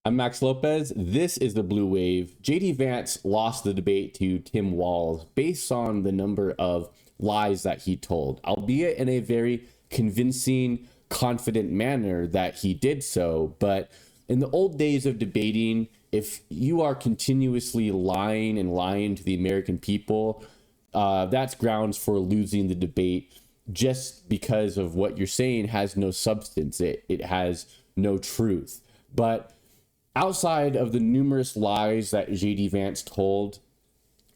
I'm Max Lopez. This is the Blue Wave. JD Vance lost the debate to Tim Walz based on the number of lies that he told, albeit in a very convincing, confident manner that he did so. But in the old days of debating, if you are continuously lying and lying to the American people, that's grounds for losing the debate, just because of what you're saying has no substance. It has no truth. But outside of the numerous lies that JD Vance told,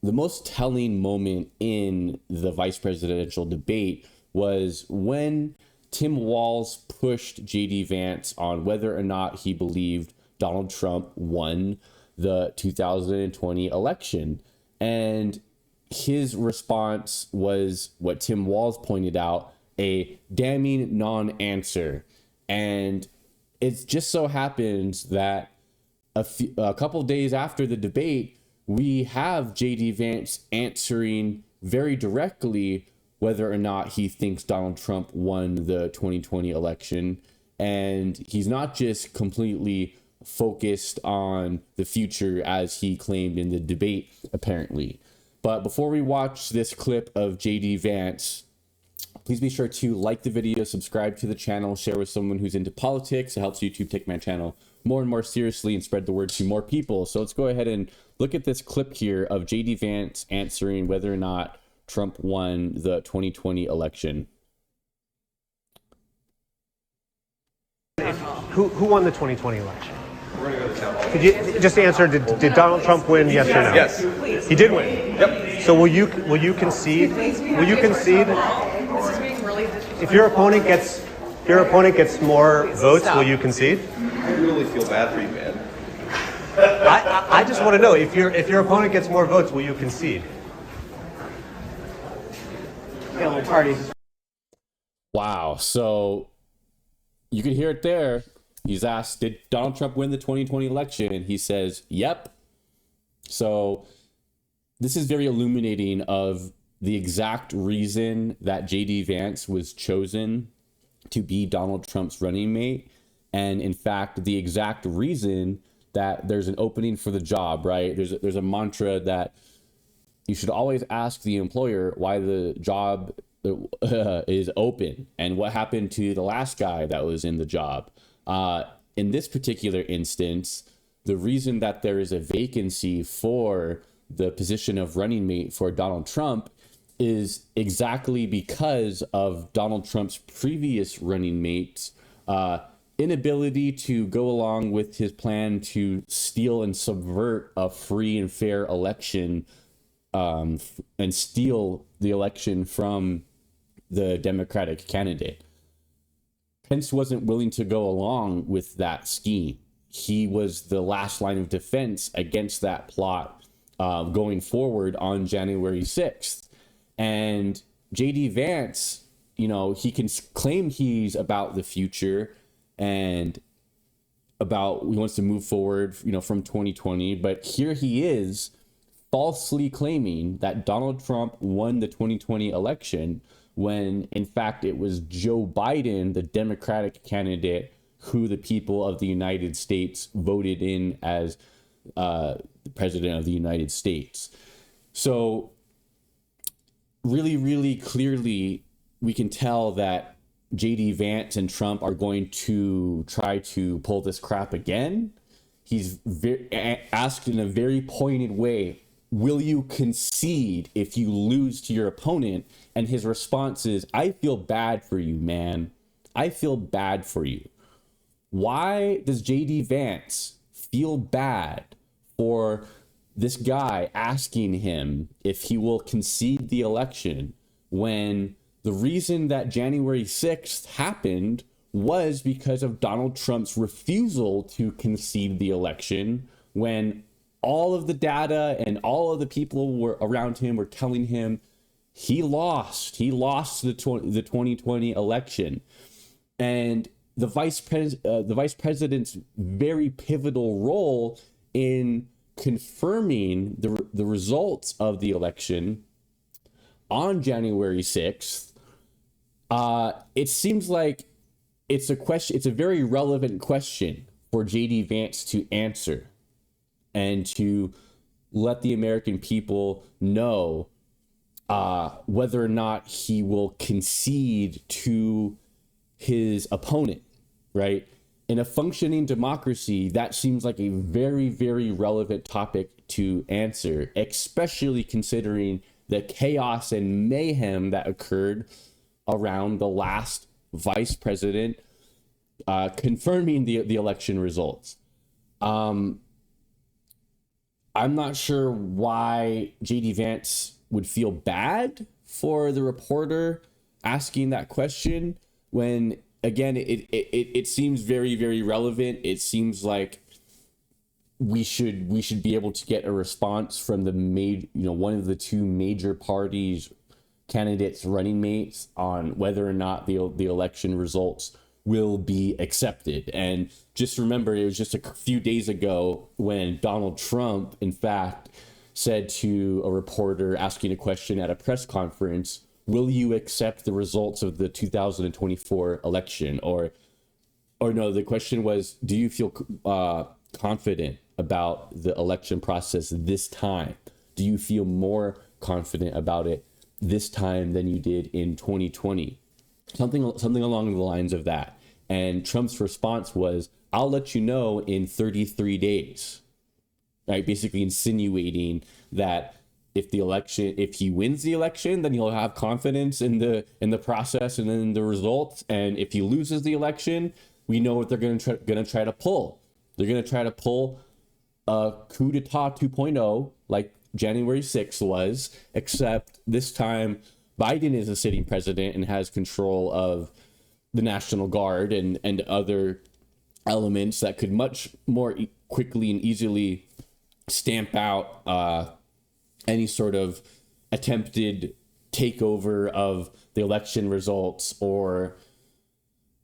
the most telling moment in the vice presidential debate was when Tim Walz pushed JD Vance on whether or not he believed Donald Trump won the 2020 election. And his response was what Tim Walz pointed out, a damning non-answer. And it just so happens that a couple days after the debate, we have JD Vance answering very directly whether or not he thinks Donald Trump won the 2020 election. And he's not just completely focused on the future as he claimed in the debate, apparently. But before we watch this clip of JD Vance, please be sure to like the video, subscribe to the channel, share with someone who's into politics. It helps YouTube take my channel more and more seriously and spread the word to more people. So let's go ahead and look at this clip here of JD Vance answering whether or not Trump won the 2020 election. Who won the 2020 election? We're going to go to town hall. Could you just answer, did Donald Trump win, yes or no? Yes. He did win? Yep. So will you concede? Will you concede? If your opponent gets more votes, will you concede? I really feel bad for you, man. I just want to know, if your opponent gets more votes, will you concede? Wow. So you can hear it there. He's asked, did Donald Trump win the 2020 election? And he says, yep. So this is very illuminating of the exact reason that JD Vance was chosen to be Donald Trump's running mate. And in fact, the exact reason that there's an opening for the job, right? There's a mantra that you should always ask the employer why the job is open and what happened to the last guy that was in the job. In this particular instance, the reason that there is a vacancy for the position of running mate for Donald Trump is exactly because of Donald Trump's previous running mate's inability to go along with his plan to steal and subvert a free and fair election, and steal the election from the Democratic candidate. Pence wasn't willing to go along with that scheme. He was the last line of defense against that plot going forward on January 6th. And JD Vance, he can claim he's about the future and about he wants to move forward, from 2020. But here he is falsely claiming that Donald Trump won the 2020 election when in fact it was Joe Biden, the Democratic candidate, who the people of the United States voted in as the president of the United States. So really, really clearly, we can tell that JD Vance and Trump are going to try to pull this crap again. He's asked in a very pointed way, will you concede if you lose to your opponent? And his response is, I feel bad for you, man. I feel bad for you. Why does JD Vance feel bad for this guy asking him if he will concede the election when the reason that January 6th happened was because of Donald Trump's refusal to concede the election, when all of the data and all of the people were around him were telling him he lost the 2020 election. And the vice president's very pivotal role in confirming the results of the election on January 6th, it seems like it's a very relevant question for JD Vance to answer and to let the American people know whether or not he will concede to his opponent, right? In a functioning democracy, that seems like a very, very relevant topic to answer, especially considering the chaos and mayhem that occurred around the last vice president confirming the election results. I'm not sure why JD Vance would feel bad for the reporter asking that question when, again, it seems very, very relevant. It seems like we should be able to get a response from the one of the two major parties candidates running mates on whether or not the election results will be accepted. And just remember, it was just a few days ago when Donald Trump, in fact, said to a reporter asking a question at a press conference, will you accept the results of the 2024 election? Or no, the question was, do you feel confident about the election process this time? Do you feel more confident about it this time than you did in 2020? Something along the lines of that. And Trump's response was, I'll let you know in 33 days. Right? Basically insinuating that if he wins the election, then he'll have confidence in the process and in the results. And if he loses the election, we know what they're going to try to pull. They're going to try to pull a coup d'etat 2.0 like January 6th was, except this time Biden is a sitting president and has control of the National Guard and other elements that could much more quickly and easily stamp out any sort of attempted takeover of the election results or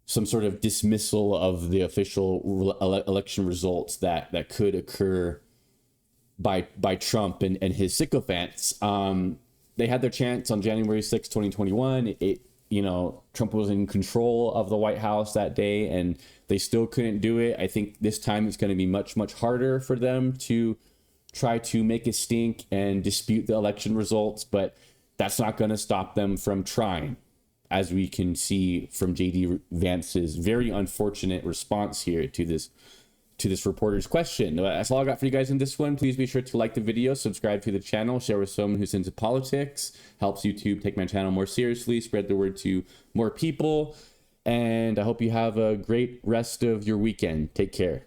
some sort of dismissal of the official election results that could occur by Trump and his sycophants. They had their chance on January 6, 2021. Trump was in control of the White House that day and they still couldn't do it. I think this time it's going to be much, much harder for them to try to make a stink and dispute the election results, but that's not going to stop them from trying, as we can see from JD Vance's very unfortunate response here to this reporter's question. That's all I got for you guys in this one. Please be sure to like the video, subscribe to the channel, share with someone who's into politics, helps YouTube take my channel more seriously, spread the word to more people, and I hope you have a great rest of your weekend. Take care.